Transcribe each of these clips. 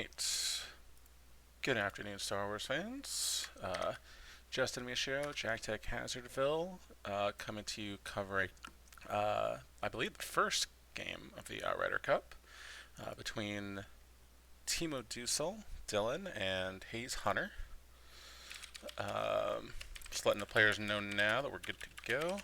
Alright. Good afternoon, Star Wars fans. Justin Michaud, Jack Tech Hazardville, coming to you covering, I believe, the first game of the Outrider Cup between Timo Dusel, Dylan, and Hayes Hunter. Just letting the players know now that we're good to go.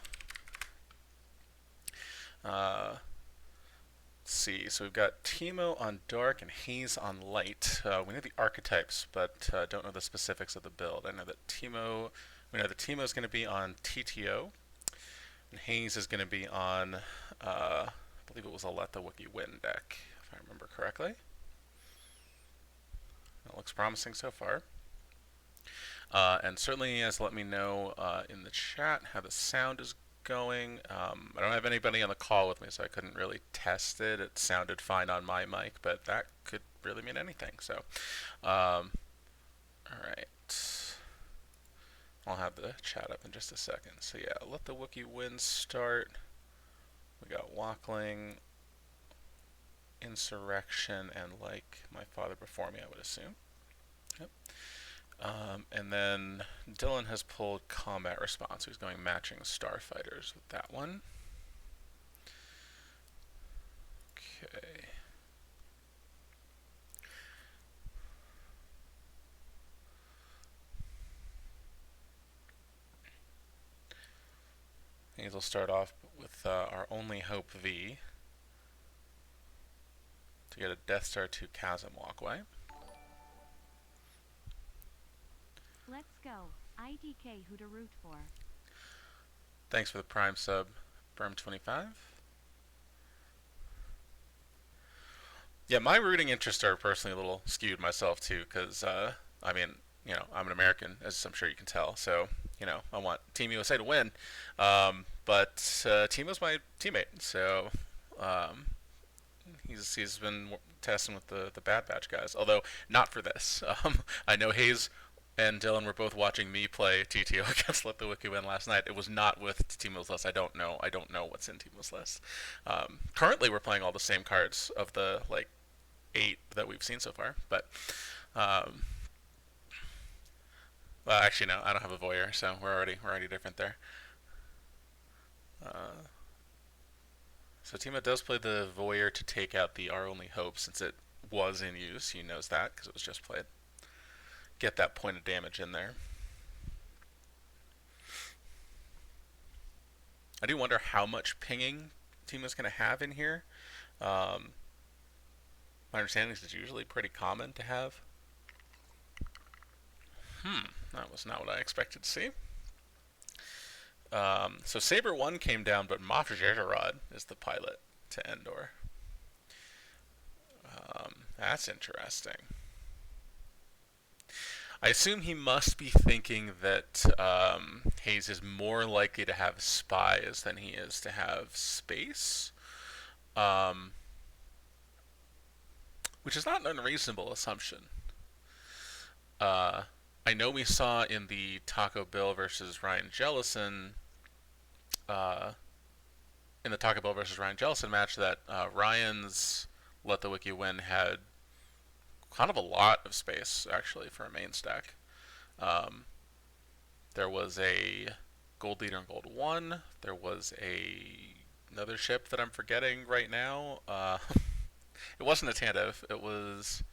Let's see, so we've got Timo on dark and Hayes on light. We know the archetypes, but don't know the specifics of the build. I know that we know that Timo is going to be on TTO, and Hayes is going to be on, I believe it was a LTWWv deck, if I remember correctly. That looks promising so far. And certainly he has let me know in the chat how the sound is going. I don't have anybody on the call with me, so I couldn't really test it. It sounded fine on my mic, but that could really mean anything. So, all right. I'll have the chat up in just a second. So yeah, let the Wookiee win start. We got Walkling, Insurrection, and Like My Father Before Me, I would assume. Yep. And then Dylan has pulled combat response. He's going matching starfighters with that one. Okay. These will start off with our only hope V to get a Death Star 2 Chasm Walkway. Let's go. IDK who to root for. Thanks for the Prime sub, Berm25. Yeah, my rooting interests are personally a little skewed myself too, because I mean, you know, I'm an American, as I'm sure you can tell. So, you know, I want Team USA to win, but Timo's my teammate, so he's been testing with the Bad Batch guys. Although not for this. I know Hayes and Dylan were both watching me play TTO against Let the Wookiee win last night. It was not with Timo's list. I don't know what's in Timo's list. Currently, we're playing all the same cards of the like 8 that we've seen so far. But well, actually, no, I don't have a voyeur, so we're already different there. So Timo does play the voyeur to take out the Our Only Hope, since it was in use. He knows that because it was just played. Get that point of damage in there. I do wonder how much pinging Timo's going to have in here. My understanding is it's usually pretty common to have. That was not what I expected to see. So Saber 1 came down, but Moff Jerjerrod is the pilot to Endor. That's interesting. I assume he must be thinking that Hayes is more likely to have spies than he is to have space, which is not an unreasonable assumption. I know we saw in the Taco Bill versus Ryan Jellison, match that Ryan's Let the Wookiee win had kind of a lot of space actually for a main stack. There was a Gold Leader and Gold 1. There was another ship that I'm forgetting right now. It wasn't a Tantive. It was,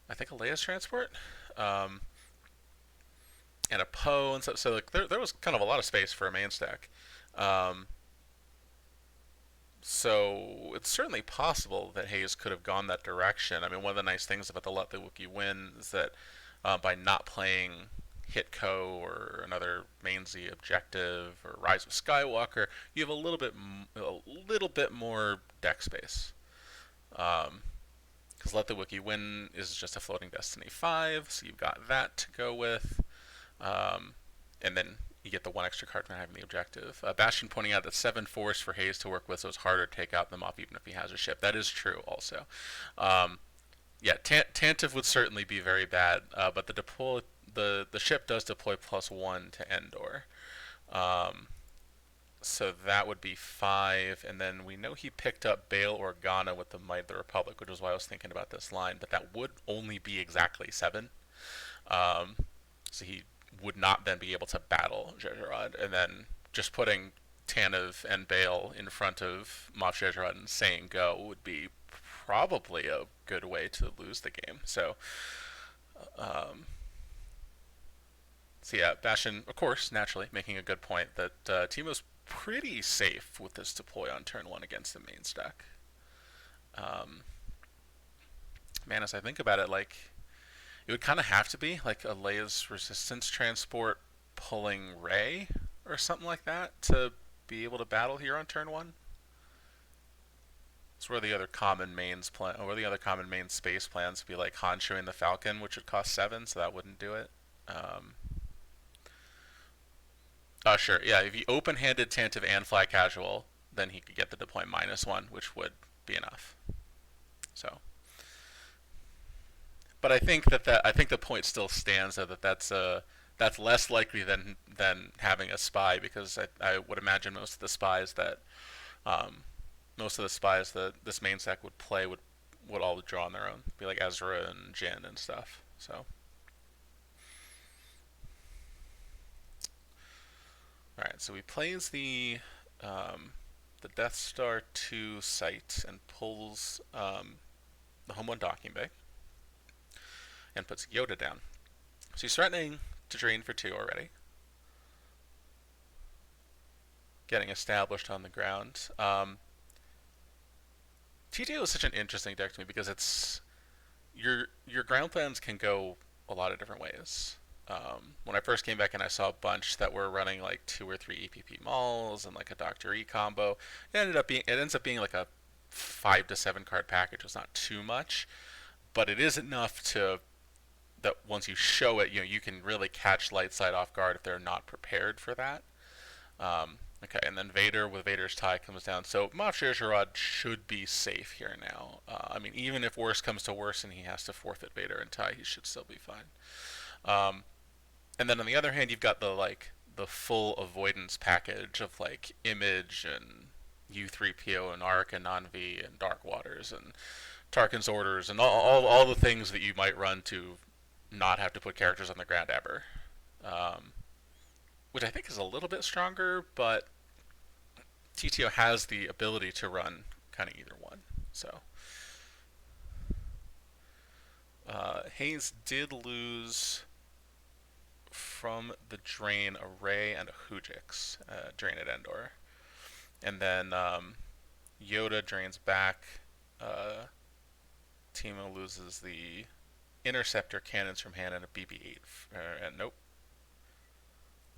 I think, a Leia's transport. And a Poe and stuff. So like there was kind of a lot of space for a main stack. So it's certainly possible that Hayes could have gone that direction. I mean, one of the nice things about the Let the Wookiee win is that by not playing Hitco or another main Z objective or Rise of Skywalker, you have a little bit more deck space. Because Let the Wookiee win is just a floating Destiny 5, so you've got that to go with. And then you get the one extra card from having the objective. Bastion pointing out that 7 force for Hayes to work with, so it's harder to take out them off even if he has a ship. That is true also. Yeah, Tantive would certainly be very bad, but the ship does deploy +1 to Endor. So that would be 5, and then we know he picked up Bail Organa with the Might of the Republic, which is why I was thinking about this line, but that would only be exactly 7. Um, so he would not then be able to battle Zhezherod, and then just putting Tanev and Bail in front of Moff Zhezherod and saying go would be probably a good way to lose the game. Um, so yeah, Bastion, of course, naturally making a good point that Timo's pretty safe with this deploy on turn 1 against the main stack. Um, Man, as I think about it, like it would kind of have to be like a Leia's resistance transport pulling Rey or something like that to be able to battle here on turn 1. It's where the other common mains plan, or the other common main space plans would be like Hancho and the Falcon, which would cost 7, so that wouldn't do it. Sure, yeah. If you open-handed Tantive and Fly Casual, then he could get the deploy -1, which would be enough. So, but I think the point still stands though, that that's less likely than having a spy, because I would imagine um, most of the spies that this main stack would play would all draw on their own, be like Ezra and Jin and stuff. So, all right, so he plays the Death Star 2 site and pulls the Home 1 docking bay and puts Yoda down. So he's threatening to drain for 2 already, getting established on the ground. TTO is such an interesting deck to me because it's your ground plans can go a lot of different ways. When I first came back and I saw a bunch that were running like 2 or 3 EPP malls and like a Doctor E combo, it ends up being like a 5 to 7 card package. It's not too much, but it is enough to that once you show it, you can really catch light side off guard if they're not prepared for that. Okay, and then Vader with Vader's tie comes down. So Moff Zhezherod should be safe here now. I mean, even if worse comes to worse and he has to forfeit Vader and tie, he should still be fine. Um, and then on the other hand, you've got the full avoidance package of like Image and U3PO and Arc and Non-V and Dark Waters and Tarkin's Orders and all the things that you might run to not have to put characters on the ground ever. Um, which I think is a little bit stronger, but TTO has the ability to run kind of either one. So Hayes did lose from the drain a Ray and a Hoojix, drain at Endor, and then Yoda drains back. Uh, Timo loses the interceptor cannons from hand and a BB-8. And nope,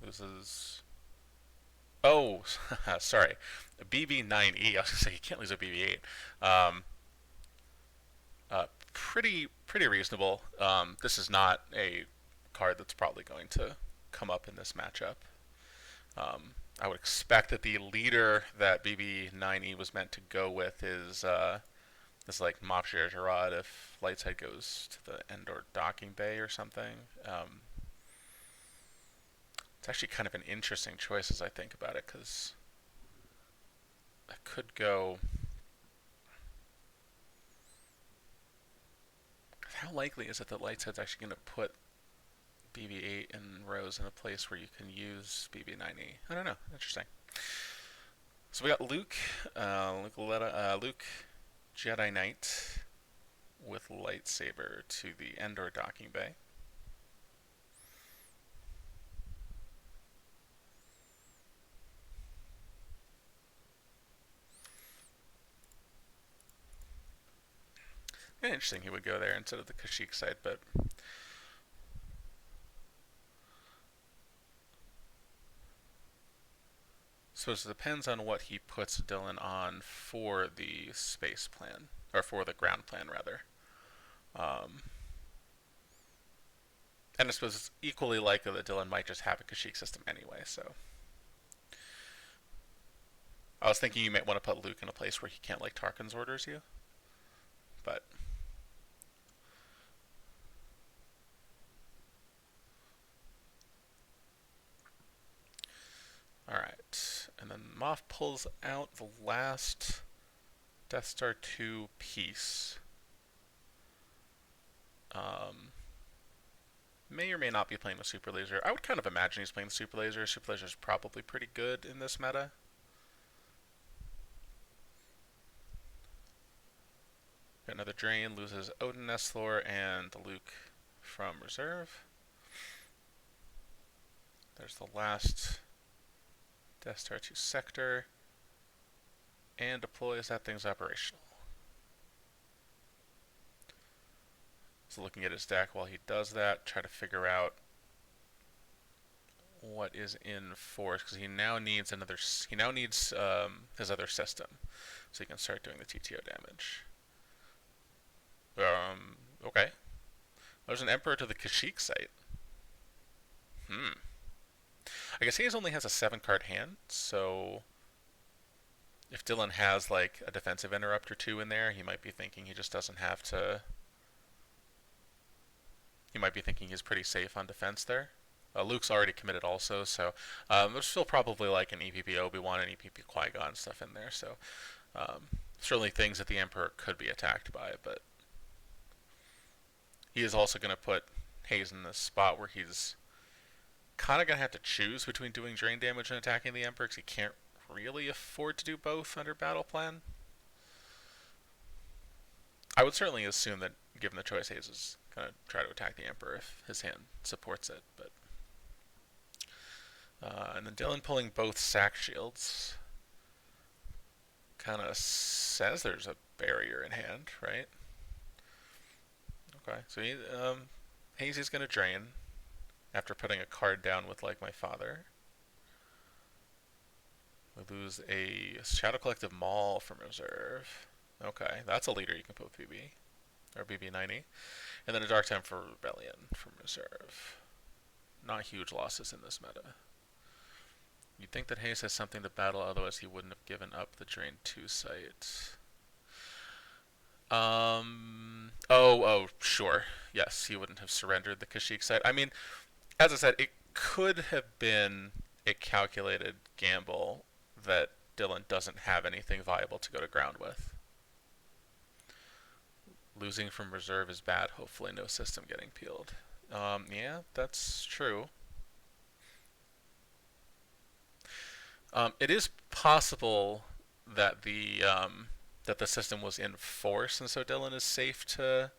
loses. Oh, sorry, a BB-9E. I was gonna say you can't lose a BB-8. Um, pretty reasonable. This is not a card that's probably going to come up in this matchup. I would expect that the leader that BB-9E was meant to go with is like Moff Zhezherod if Lightside goes to the Endor docking bay or something. It's actually kind of an interesting choice as I think about it, because I could go. How likely is it that Lightside's actually going to put BB-8 and Rose in a place where you can use BB-9E? I don't know. Interesting. So we got Luke, Luke Jedi Knight with lightsaber to the Endor docking bay. Interesting he would go there instead of the Kashyyyk side, but so it depends on what he puts Dylan on for the space plan, or for the ground plan rather. Um, and I suppose it's equally likely that Dylan might just have a Kashyyyk system anyway. So I was thinking you might want to put Luke in a place where he can't like Tarkin's orders you, but. Alright, And then Moff pulls out the last Death Star 2 piece. May or may not be playing the Super Laser. I would kind of imagine he's playing the Super Laser. Super Laser is probably pretty good in this meta. Got another drain, loses Odin Nestlor and the Luke from reserve. There's the last Death Star 2 sector. And deploys that thing's operational. So looking at his deck while he does that, try to figure out what is in force, because he now needs his other system, so he can start doing the TTO damage. Okay. There's an Emperor to the Kashyyyk site. I guess he only has a 7-card hand, so if Dylan has like a defensive interrupt or two in there, he might be thinking he just doesn't have to. He might be thinking he's pretty safe on defense there. Luke's already committed also, so there's still probably like an EPP Obi-Wan and EPP Qui-Gon stuff in there, so certainly things that the Emperor could be attacked by, but he is also going to put Hayes in this spot where he's kind of going to have to choose between doing drain damage and attacking the Emperor, because he can't really afford to do both under battle plan. I would certainly assume that, given the choice, Hayes is going to try to attack the Emperor if his hand supports it, but and then Dylan pulling both sack shields kind of says there's a barrier in hand, right? Okay, so Hazy's going to drain after putting a card down with like my father. We lose a Shadow Collective Maul from reserve. Okay, that's a leader you can put with BB. Or BB90. And then a Dark Time for Rebellion from reserve. Not huge losses in this meta. You'd think that Hayes has something to battle, otherwise he wouldn't have given up the Drain 2 site. Sure. Yes, he wouldn't have surrendered the Kashyyyk site. I mean, as I said, it could have been a calculated gamble that Dylan doesn't have anything viable to go to ground with. Losing from reserve is bad. Hopefully no system getting peeled. Yeah, that's true. It is possible that the system was in force, and so Dylan is safe to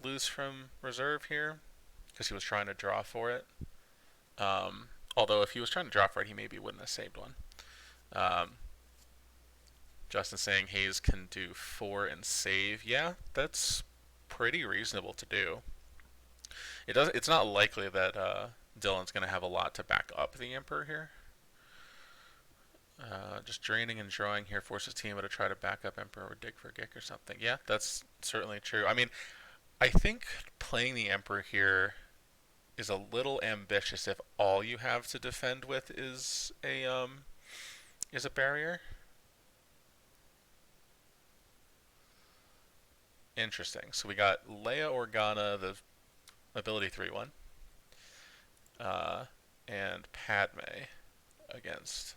lose from reserve here because he was trying to draw for it. Although if he was trying to draw for it, he maybe wouldn't have saved one. Justin saying Hayes can do 4 and save. Yeah, that's pretty reasonable to do. It's not likely that Dylan's going to have a lot to back up the Emperor here. Just draining and drawing here forces Timo to try to back up Emperor or dig for a Gick or something. Yeah, that's certainly true. I mean, I think playing the Emperor here is a little ambitious if all you have to defend with is a barrier. Interesting. So we got Leia Organa, the ability 3-1, and Padme against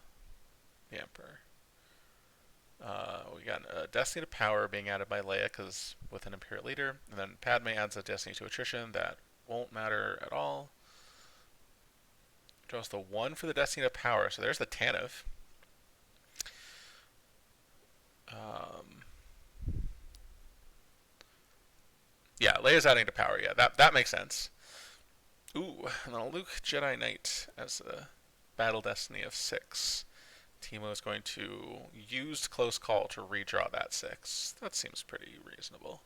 the Emperor. We got a Destiny to Power being added by Leia because with an Imperial Leader, and then Padme adds a Destiny to Attrition that won't matter at all. Draws the 1 for the Destiny to Power, so there's the Tantive. Yeah, Leia's adding to Power. Yeah, that makes sense. Ooh, and then Luke Jedi Knight as a Battle Destiny of 6. Timo is going to use Close Call to redraw that 6. That seems pretty reasonable.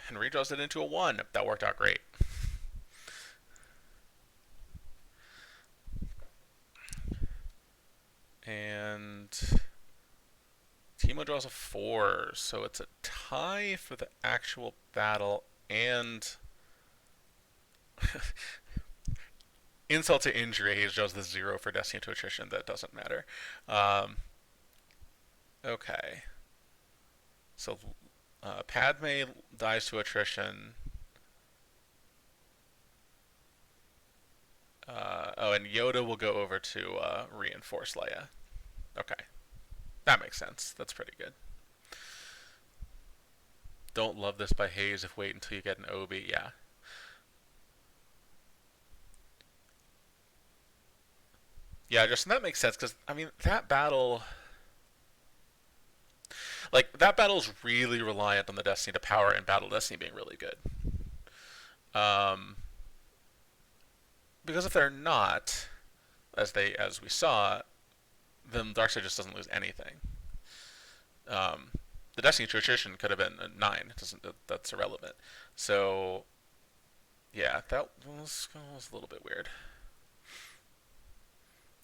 And redraws it into a 1. That worked out great. And Timo draws a 4, so it's a tie for the actual battle, and insult to injury, he draws the 0 for Destiny to Attrition. That doesn't matter. Okay. So Padme dies to attrition. Oh, and Yoda will go over to reinforce Leia. Okay, that makes sense. That's pretty good. Don't love this by Hayes if wait until you get an Obi. Yeah. Yeah, Justin, that makes sense because I mean that battle, like that battle is really reliant on the Destiny to power and Battle Destiny being really good. Um, because if they're not, as we saw, then Darkseid just doesn't lose anything. Um, the Destiny tradition could have been a 9. It doesn't. That's irrelevant. So yeah, that was a little bit weird.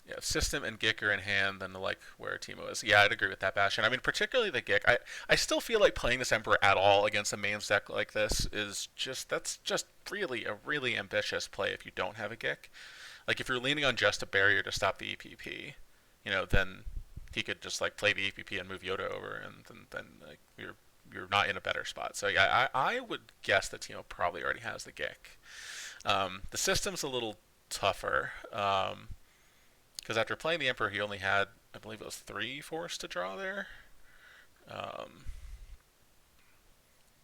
Yeah, system and Gick are in hand, then like where Timo is. Yeah, I'd agree with that, Bastion. I mean, particularly the Gick. I still feel like playing this Emperor at all against a main deck like this is just really a really ambitious play if you don't have a Gick. Like if you're leaning on just a barrier to stop the EPP, then he could just like play the EPP and move Yoda over, and then like you're not in a better spot. So yeah, I would guess that Timo probably already has the Gick. The system's a little tougher. Because after playing the Emperor, he only had, I believe it was 3 force to draw there. Um,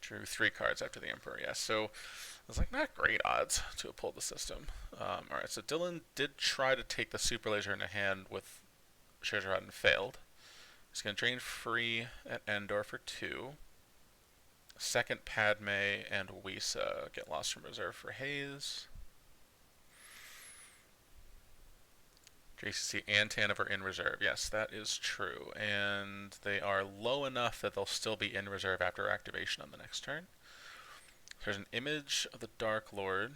Drew 3 cards after the Emperor, yes. So it was like not great odds to have pulled the system. Alright, so Dylan did try to take the Super Laser in a hand with Scherzerad and failed. He's going to drain free at Endor for 2. Second Padme and Wisa get lost from reserve for Hayes. JCC and Tanov are in reserve. Yes, that is true. And they are low enough that they'll still be in reserve after activation on the next turn. There's an image of the Dark Lord.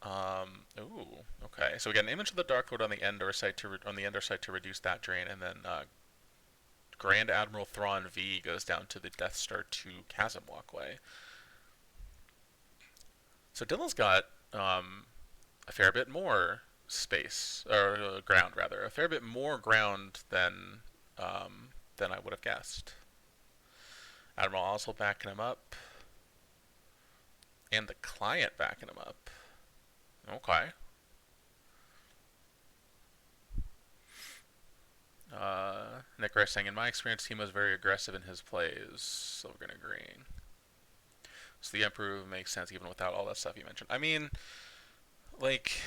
Ooh, okay. So we got an image of the Dark Lord on the Endor site to reduce that drain, and then Grand Admiral Thrawn V goes down to the Death Star 2 Chasm Walkway. So Dylan's got a fair bit more space or ground rather, a fair bit more ground than I would have guessed. Admiral Oswald backing him up, and the client backing him up. Okay. Nick Rice saying, in my experience, Timo is very aggressive in his plays. Silver and green. So the Emperor makes sense even without all that stuff you mentioned. I mean, like,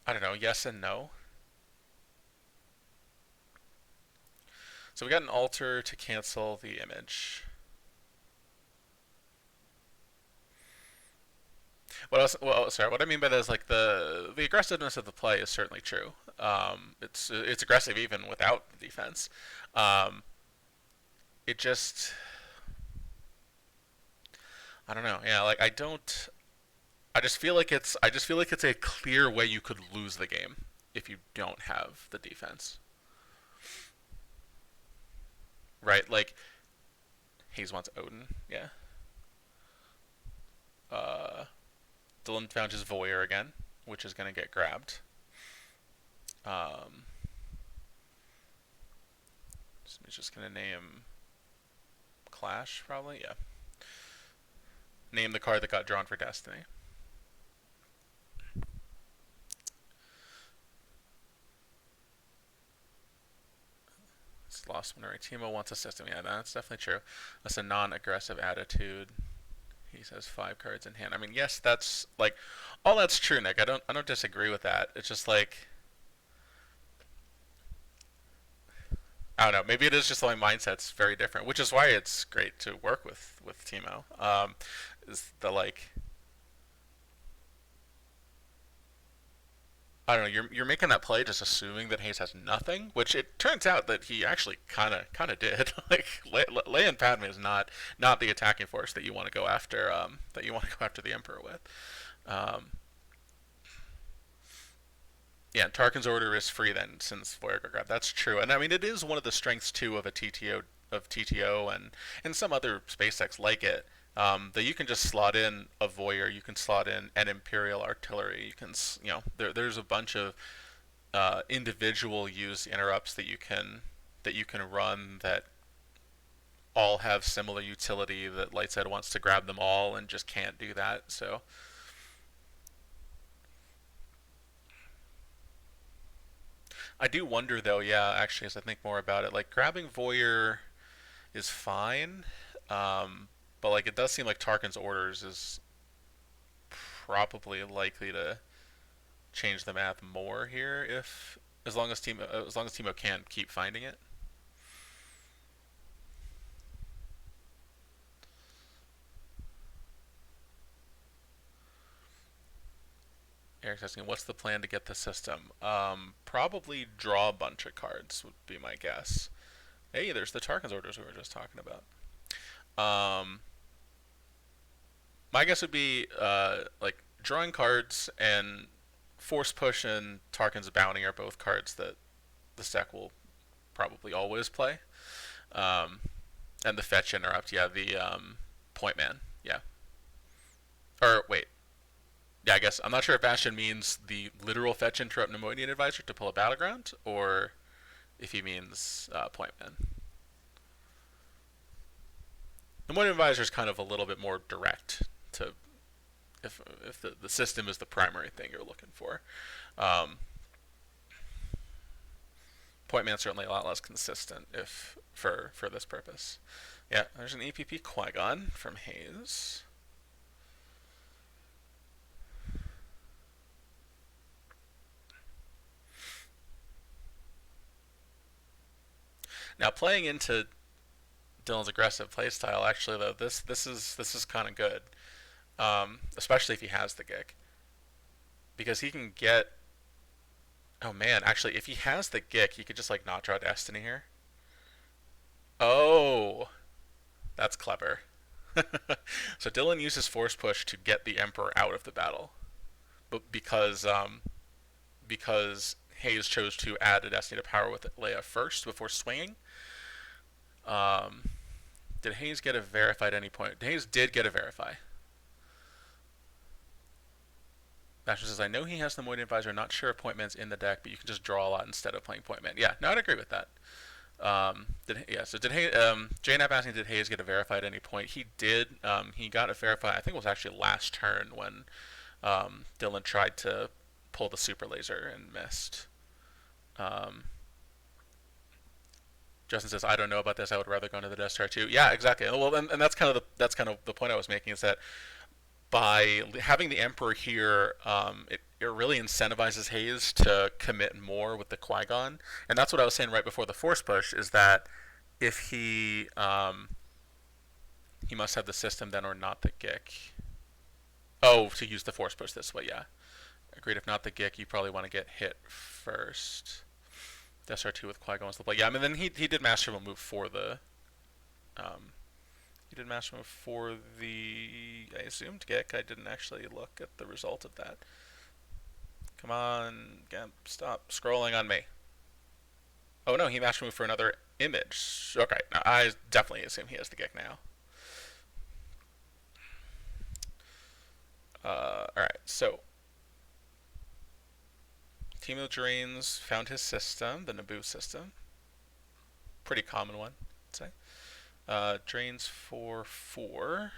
I don't know, yes and no. So we got an altar to cancel the image. What else? Well, sorry. What I mean by that is like the aggressiveness of the play is certainly true. It's aggressive even without the defense. Um, it just I don't know. Yeah, like I don't. I just feel like it's a clear way you could lose the game if you don't have the defense, right? Like Hayes wants Odin. Yeah. Uh, Dylan found his voyeur again, which is gonna get grabbed. Um, so he's just gonna name Clash probably. Yeah. Name the card that got drawn for Destiny. It's lost whenever Timo wants a system. Yeah, that's definitely true. That's a non-aggressive attitude. He says 5 cards in hand. I mean, yes, that's like all that's true, Nick. I don't disagree with that. It's just like I don't know. Maybe it is just my mindset's very different, which is why it's great to work with Timo. Is the like I don't know. You're making that play just assuming that Hayes has nothing, which it turns out that he actually kind of did. Like Leia and Padme is not the attacking force that you want to go after. That you want to go after the Emperor with. Um, yeah, Tarkin's order is free then since Voyager grab. That's true, and I mean it is one of the strengths too of a TTO and some other space decks like it. That you can just slot in a Voyeur, you can slot in an Imperial Artillery, you can there's a bunch of individual use interrupts that you can run that all have similar utility. That Lightside wants to grab them all and just can't do that. So I do wonder though, yeah, actually, as I think more about it, like grabbing Voyeur is fine, but like it does seem like Tarkin's orders is probably likely to change the math more here if as long as Timo can keep finding it. Eric's asking, what's the plan to get the system? Probably draw a bunch of cards would be my guess. Hey, there's the Tarkin's orders we were just talking about. Um, my guess would be like drawing cards and Force Push and Tarkin's Bounty are both cards that the deck will probably always play. Um, and the Fetch Interrupt, yeah, the Point Man, yeah. Or wait, yeah, I guess I'm not sure if Bastion means the literal Fetch Interrupt Neimoidian Advisor to pull a Battleground, or if he means Point Man. Neimoidian Advisor is kind of a little bit more direct to if the system is the primary thing you're looking for. Um, Point Man certainly a lot less consistent if for this purpose. Yeah, there's an EPP Qui-Gon from Hayes. Now playing into Dylan's aggressive playstyle, actually though, this is kind of good, especially if he has the gig, because he can get. Oh man, actually, if he has the Gick, he could just like not draw Destiny here. Oh, that's clever. So Dylan uses Force Push to get the Emperor out of the battle, but because Hayes chose to add a Destiny to power with Leia first before swinging. Um, did Hayes get a verify at any point? Hayes did get a verify. Bastion says, I know he has the Moid Advisor. Not sure if Point Man's in the deck, but you can just draw a lot instead of playing Point Man. Yeah, no, I'd agree with that. So did Hayes, JNAP asking, did Hayes get a verify at any point? He did. He got a verify, I think it was actually last turn when Dylan tried to pull the super laser and missed. Um, Justin says, I don't know about this. I would rather go into the Death Star too. Yeah, exactly. Well, and that's kind of the point I was making is that by having the Emperor here, it really incentivizes Hayes to commit more with the Qui-Gon, and that's what I was saying right before the Force Push is that if he must have the system then or not the Gick. Oh, to use the Force Push this way, yeah. Agreed. If not the Gick, you probably want to get hit first. Death Star 2 with Qui-Gon was the play. Yeah, I mean then he did Master move for the um, he did Master Move for the, I assumed Gick. I didn't actually look at the result of that. Come on, Gimp, stop scrolling on me. Oh no, he Master Move for another image. Okay, now I definitely assume he has the Gick now. Alright, so Timo Drains found his system, the Naboo system. Pretty common one, I'd say. Drains for 4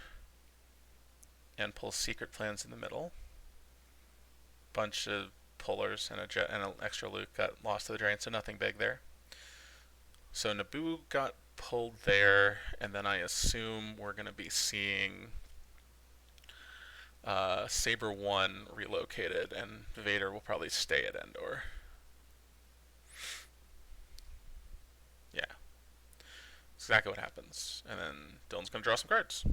and pulls secret plans in the middle. Bunch of pullers and an extra loot got lost to the drain, so nothing big there. So Naboo got pulled there, and then I assume we're going to be seeing Saber 1 relocated, and Vader will probably stay at Endor. Yeah, that's exactly what happens. And then Dylan's going to draw some cards.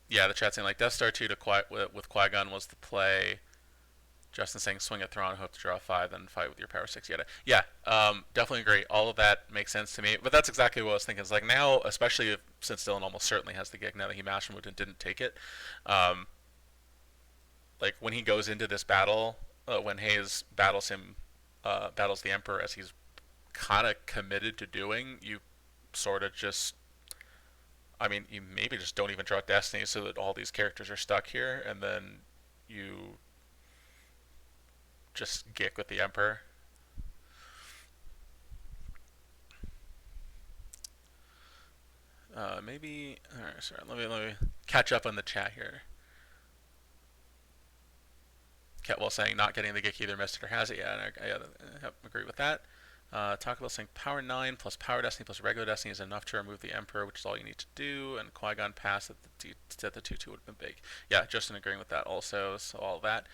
Yeah, the chat saying like Death Star 2 to with Qui-Gon was the play. Justin saying swing at Thrawn, hope to draw 5, then fight with your power 6 Yeta. Yeah, definitely agree. All of that makes sense to me. But that's exactly what I was thinking. It's like now, especially since Dylan almost certainly has the gig now that he master moved and didn't take it, um, like when he goes into this battle, when Hayes battles the Emperor as he's kind of committed to doing, you sort of just, I mean, you maybe just don't even draw Destiny so that all these characters are stuck here, and then you just gick with the Emperor. Maybe. All right, sorry. Let me catch up on the chat here. Ketwell saying not getting the Geek either missed it or has it yet. I agree with that. Taco Bell saying Power 9 plus Power Destiny plus regular Destiny is enough to remove the Emperor, which is all you need to do. And Qui-Gon passed that the 2-2 would have been big. Yeah, Justin agreeing with that also. So all that.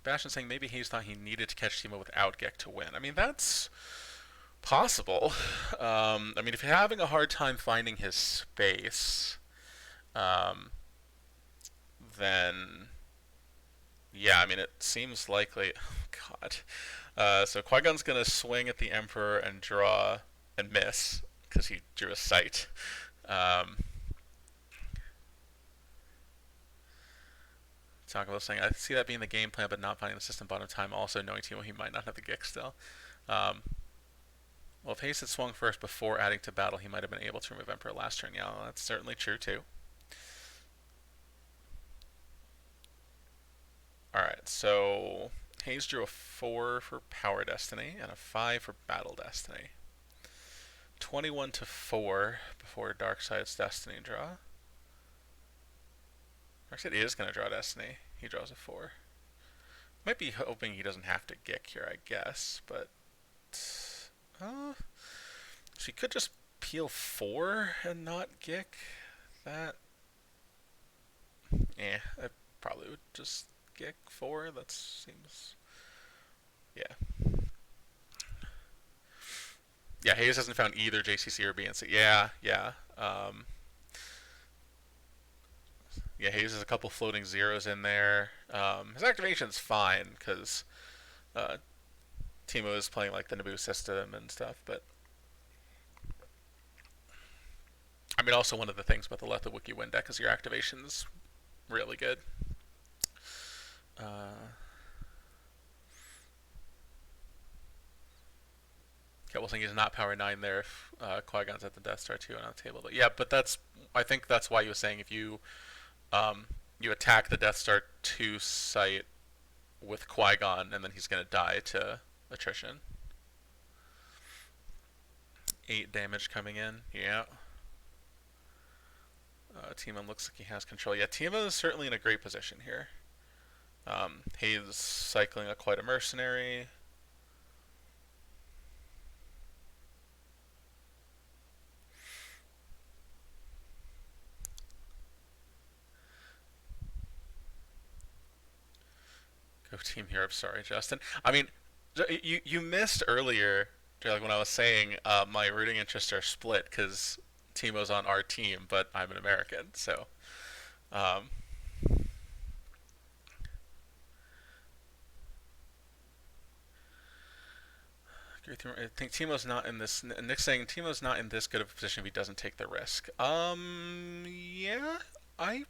Bastion saying maybe Hayes thought he needed to catch Timo without Gek to win. I mean, that's possible. I mean, if you're having a hard time finding his space, um, then yeah, I mean, it seems likely. Oh, God. So Qui Gon's gonna swing at the Emperor and draw and miss because he drew a sight. Um, Talk about saying I see that being the game plan, but not finding the system bottom time. Also knowing Timo, he might not have the Gick still. Um, well, if Hayes had swung first before adding to battle, he might have been able to remove Emperor last turn. Yeah, well, that's certainly true too. All right, so Hayes drew a 4 for Power Destiny and a 5 for Battle Destiny. 21 to 4 before Darkside's Destiny draw. Darkseid is going to draw Destiny. He draws a 4. Might be hoping he doesn't have to Gick here, I guess, but so he could just peel 4 and not Gick. That, I probably would just Gick 4. That seems, yeah. Yeah, Hayes hasn't found either JCC or BNC. Yeah. Yeah, Hayes has a couple floating zeros in there. His activation's fine because uh, Timo is playing like the Naboo system and stuff. But I mean, also one of the things about the LTWWw win deck is your activation's really good. Okay, well, saying he's not power 9 there if Qui-Gon's at the Death Star 2 and on the table. But yeah, but I think that's why you were saying if you you attack the Death Star 2 site with Qui-Gon and then he's going to die to attrition. 8 damage coming in, yeah. Timo looks like he has control. Yeah, Timo is certainly in a great position here. He's cycling quite a mercenary. Go Team Europe. Sorry, Justin. I mean, you missed earlier, like when I was saying my rooting interests are split because Timo's on our team, but I'm an American, so. Um, I think Timo's not in this. Nick's saying Timo's not in this good of a position if he doesn't take the risk. Yeah, I,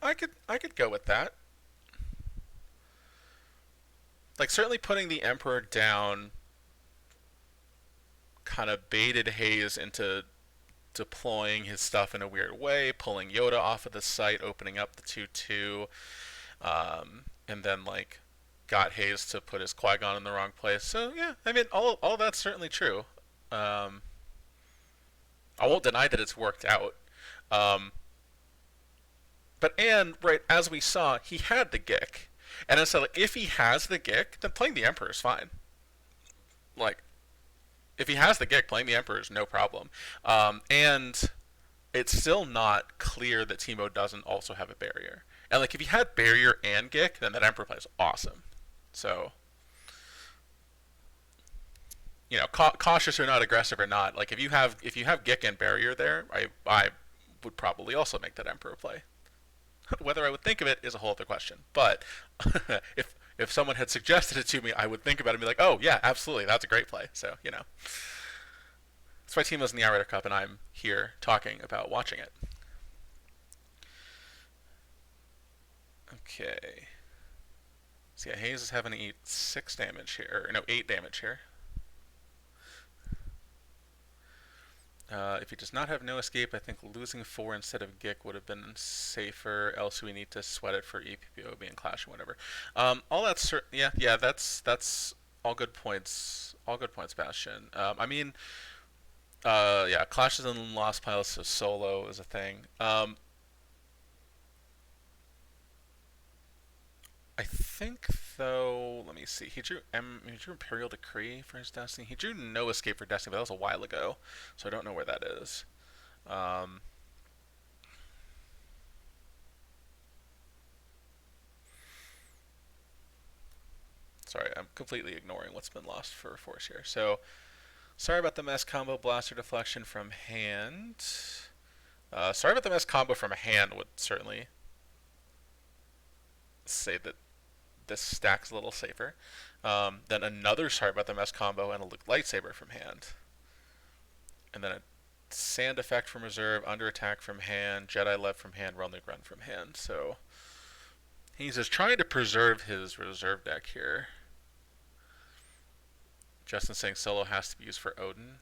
I could go with that. Like certainly putting the Emperor down kind of baited Hayes into deploying his stuff in a weird way, pulling Yoda off of the site, opening up the 2-2, and then like got Hayes to put his Qui-Gon in the wrong place. So yeah, I mean all that's certainly true. Um, I won't deny that it's worked out. Um, and right as we saw, he had the Gick, and so like, if he has the Gick, then playing the Emperor is fine. Like if he has the Gick, playing the Emperor is no problem. And it's still not clear that Timo doesn't also have a barrier. And like if he had barrier and Gick, then that Emperor play is awesome. So cautious or not, aggressive or not, like if you have Gick and barrier there, I would probably also make that Emperor play. Whether I would think of it is a whole other question. But if someone had suggested it to me, I would think about it and be like, oh yeah, absolutely, that's a great play. So that's why Timo's in the Outrider Cup and I'm here talking about watching it. Okay. So yeah, Hayes is having to eat 6 damage here, or no, 8 damage here. If he does not have no escape, I think losing 4 instead of Gick would have been safer. Else we need to sweat it for EPPO being Clash and whatever. All that's that's all good points. All good points, Bastion. I mean, Yeah, clashes in Lost Piles, so solo is a thing. I think though, let me see. He drew Imperial Decree for his Destiny. He drew No Escape for Destiny, but that was a while ago, so I don't know where that is. Um, Sorry, I'm completely ignoring what's been lost for Force here. So sorry about the mess combo. Blaster Deflection from hand. Sorry about the mess combo from hand would certainly say that this stack's a little safer. Then another sorry about the mess combo and a lightsaber from hand. And then a sand effect from reserve, under attack from hand, Jedi Lev from hand, Realm Run from hand. So he's just trying to preserve his reserve deck here. Justin saying solo has to be used for Odin.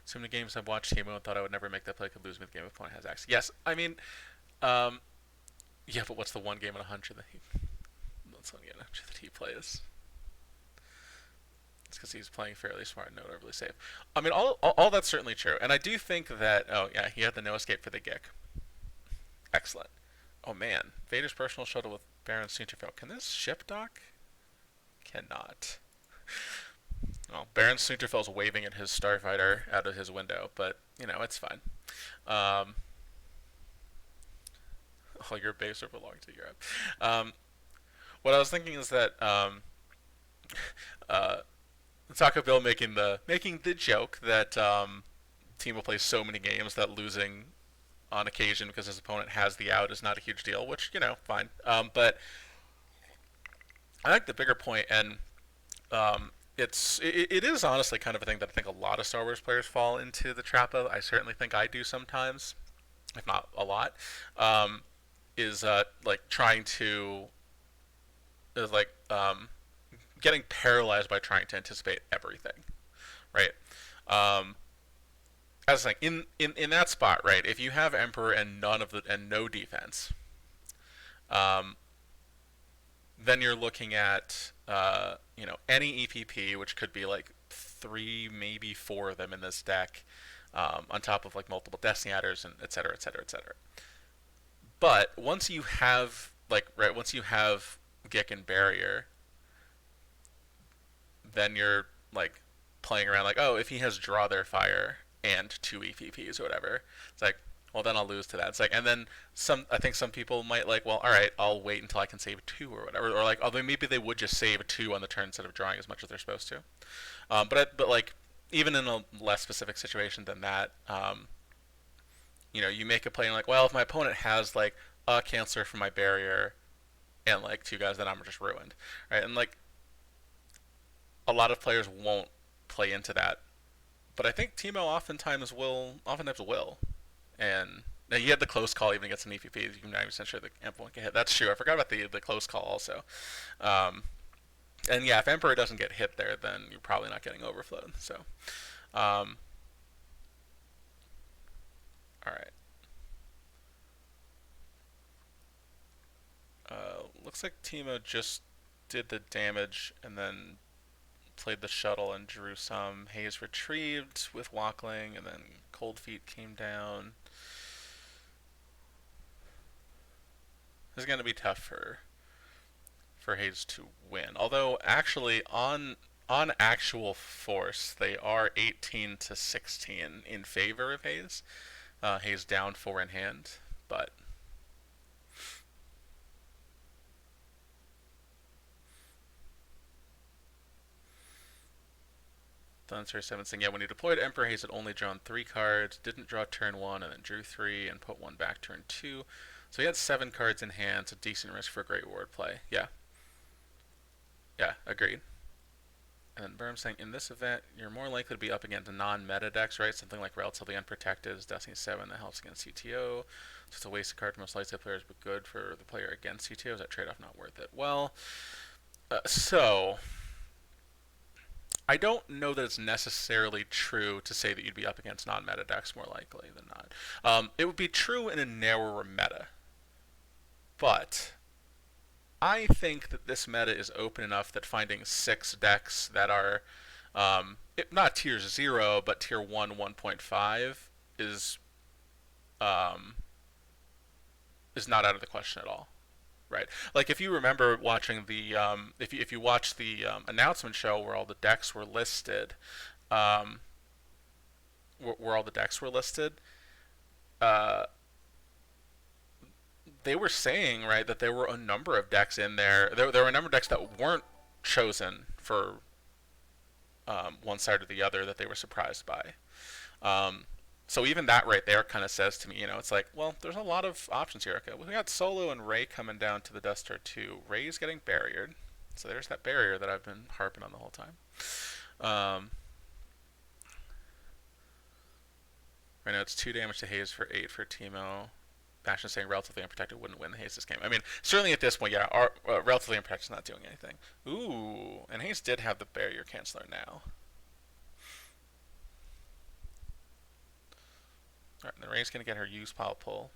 So many games I've watched Timo and thought I would never make that play. Could lose me the game if opponent has access. Yes, I mean, um, yeah, but what's the one game in 100 that he? What's one game in 100 that he plays? It's because he's playing fairly smart and not overly safe. I mean, all that's certainly true, and I do think that. Oh yeah, he had the no escape for the Gick. Excellent. Oh man, Vader's personal shuttle with Baron Sunterfell. Can this ship dock? Cannot. Well, Baron Sunterfell's waving at his starfighter out of his window, but you know it's fine. Um, all your base are belong to Europe. Um, what I was thinking is that uh, Taco Bill making the joke that Timo plays so many games that losing on occasion because his opponent has the out is not a huge deal, which fine. But I think the bigger point, and it is honestly kind of a thing that I think a lot of Star Wars players fall into the trap of. I certainly think I do sometimes, if not a lot. Is like trying to is like getting paralyzed by trying to anticipate everything, right? Um, as like in that spot, right? If you have Emperor and no defense, um, then you're looking at any EPP, which could be like three, maybe four of them in this deck, on top of like multiple Destiny adders and et cetera, et cetera, et cetera. But once you have Gick and Barrier, then you're like playing around like, oh, if he has Draw Their Fire and two EPPs or whatever, it's like, well, then I'll lose to that. It's like, and then I think some people might like, well, all right, I'll wait until I can save two or whatever, or like, although maybe they would just save two on the turn instead of drawing as much as they're supposed to. But like, even in a less specific situation than that, you make a play and like, well, if my opponent has like a cancer for my barrier and like two guys, then I'm just ruined, right? And like, a lot of players won't play into that, but I think Timo oftentimes will, and now he had the close call even against an EPP. You're not even sure the Emperor won't get hit. That's true. I forgot about the close call also. Um, and yeah, if Emperor doesn't get hit there, then you're probably not getting overflowed. So, um, all right. Looks like Timo just did the damage and then played the shuttle and drew some. Hayes retrieved with Walkling, and then Cold Feet came down. This is going to be tough for Hayes to win. Although actually on actual force, they are 18 to 16 in favor of Hayes. Hayes down 4 in hand, but Thunder 7 saying, yeah, when he deployed Emperor, Hayes had only drawn 3 cards, didn't draw turn 1, and then drew 3 and put 1 back turn 2. So he had 7 cards in hand, so decent risk for a great ward play. Yeah. Yeah, agreed. And then Burm saying, in this event, you're more likely to be up against non-meta decks, right? Something like Relatively Unprotected, Destiny 7 that helps against CTO. So it's a wasted card for most light side players, but good for the player against CTO. Is that trade-off not worth it? Well, so I don't know that it's necessarily true to say that you'd be up against non-meta decks more likely than not. It would be true in a narrower meta, but I think that this meta is open enough that finding 6 decks that are not tier 0 but tier 1 1.5 is um, is not out of the question at all. Right. Like if you remember watching the if you watch the announcement show where all the decks were listed, um, where all the decks were listed, uh, they were saying, right, that there were a number of decks in there. There were a number of decks that weren't chosen for one side or the other that they were surprised by. Um, so even that right there kind of says to me, it's like, well, there's a lot of options here. Okay, we got Solo and Ray coming down to the Duster too. Ray's getting barriered, so there's that barrier that I've been harping on the whole time. Right now it's 2 damage to Haze for 8 for Timo. Bastion saying relatively unprotected wouldn't win the Haze this game. I mean, certainly at this point, yeah, relatively unprotected is not doing anything. Ooh, and Haze did have the barrier canceller now. Alright, and the Ray's gonna get her use pile pull.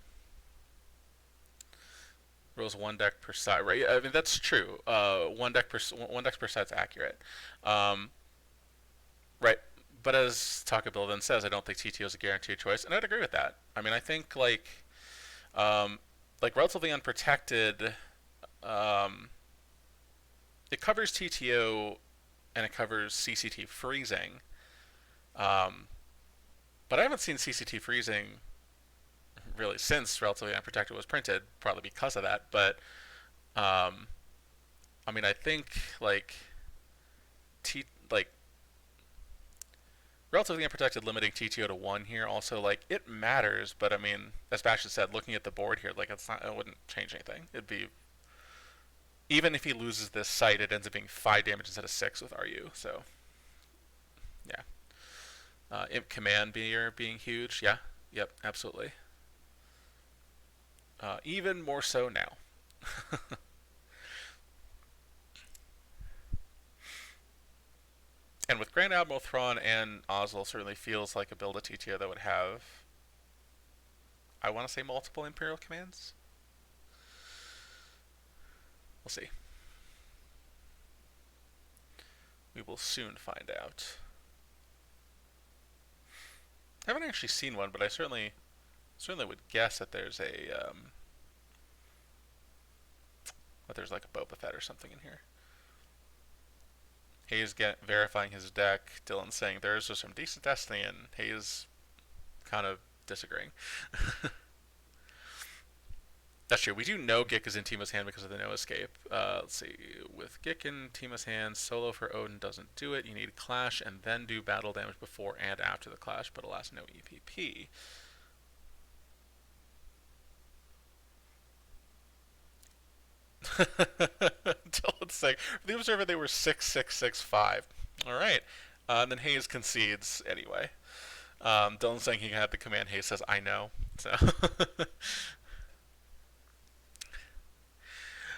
Rolls 1 deck per side, right? I mean that's true. One deck per side's accurate, um, right? But as Takabill then says, I don't think TTO is a guaranteed choice, and I'd agree with that. I mean, I think um, like relatively unprotected, um, it covers TTO and it covers CCT freezing, um, but I haven't seen CCT freezing really since relatively unprotected was printed, probably because of that. But um, I mean, I think like T like relatively unprotected limiting TTO to 1 here also like it matters, but I mean, as Bastion said, looking at the board here, like it wouldn't change anything. It'd be even if he loses this site, it ends up being 5 damage instead of 6 with RU. So yeah, Imp Command being huge. Yeah, yep, absolutely. Even more so now. And with Grand Admiral Thrawn and Ozzel, certainly feels like a build of TTO that would have, I want to say, multiple Imperial commands. We'll see. We will soon find out. I haven't actually seen one, but I certainly would guess that there's that there's like a Boba Fett or something in here. Hayes verifying his deck. Dylan saying there's just some decent Destiny, and Hayes kind of disagreeing. That's true. We do know Gik is in Timo's hand because of the no escape. Let's see. With Gik in Timo's hand, solo for Odin doesn't do it. You need Clash and then do battle damage before and after the Clash, but alas, no EPP. Dylan's saying, for the observer, they were 6-6-6-5. All right. And then Hayes concedes anyway. Dylan's saying he had the command. Hayes says, I know. So.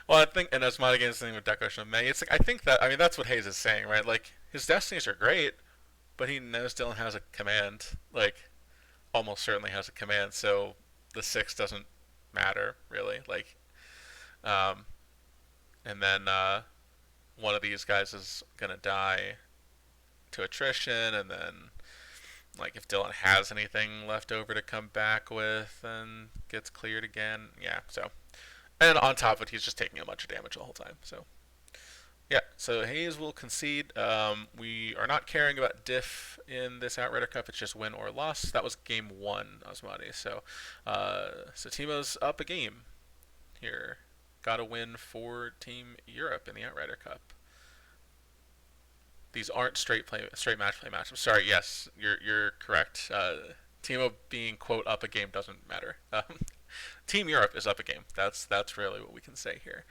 Well, I think, and as Mod against the thing with Declaration of May, it's like, I think that, I mean, that's what Hayes is saying, right? Like, his destinies are great, but he knows Dylan has a command. Like, almost certainly has a command, so the 6 doesn't matter, really. Like, um, and then one of these guys is gonna die to attrition, and then like if Dylan has anything left over to come back with, and gets cleared again. Yeah, so and on top of it, he's just taking a bunch of damage the whole time. So yeah, so Hayes will concede. We are not caring about diff in this Outrider Cup. It's just win or loss. That was game 1, Osmati. So Timo's up a game here. Got a win for Team Europe in the Outrider Cup. These aren't straight match play matchups. Sorry, yes, you're correct. Timo being quote up a game doesn't matter. Team Europe is up a game. That's really what we can say here.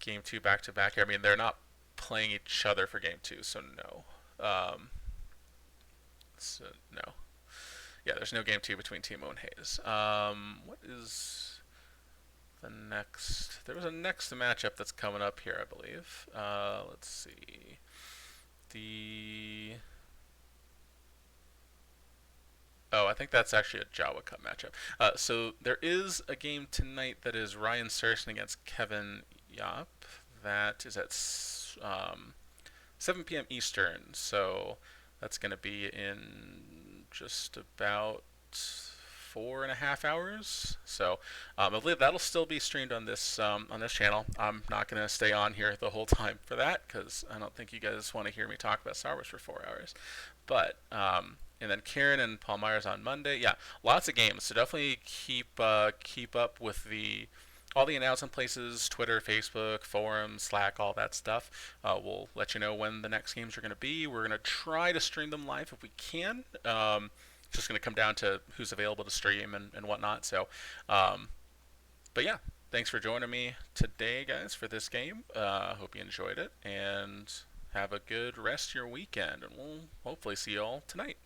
Game 2 back to back here. I mean, they're not playing each other for game 2, so no. No. Yeah, there's no game 2 between Timo and Hayes. What is the next? There was a next matchup that's coming up here, I believe. Let's see. Oh, I think that's actually a Jawa Cup matchup. So there is a game tonight that is Ryan Serson against Kevin Yop. That is at 7 p.m. Eastern. So that's going to be in just about 4.5 hours. So I believe that'll still be streamed on this channel. I'm not going to stay on here the whole time for that because I don't think you guys want to hear me talk about Star Wars for 4 hours. But and then Kieran and Paul Myers on Monday. Yeah, lots of games. So definitely keep up with the all the announcement places, Twitter, Facebook, forums, Slack, all that stuff. We'll let you know when the next games are going to be. We're going to try to stream them live if we can. It's just going to come down to who's available to stream and whatnot. So, but yeah, thanks for joining me today, guys, for this game. Hope you enjoyed it and have a good rest of your weekend. And we'll hopefully see you all tonight.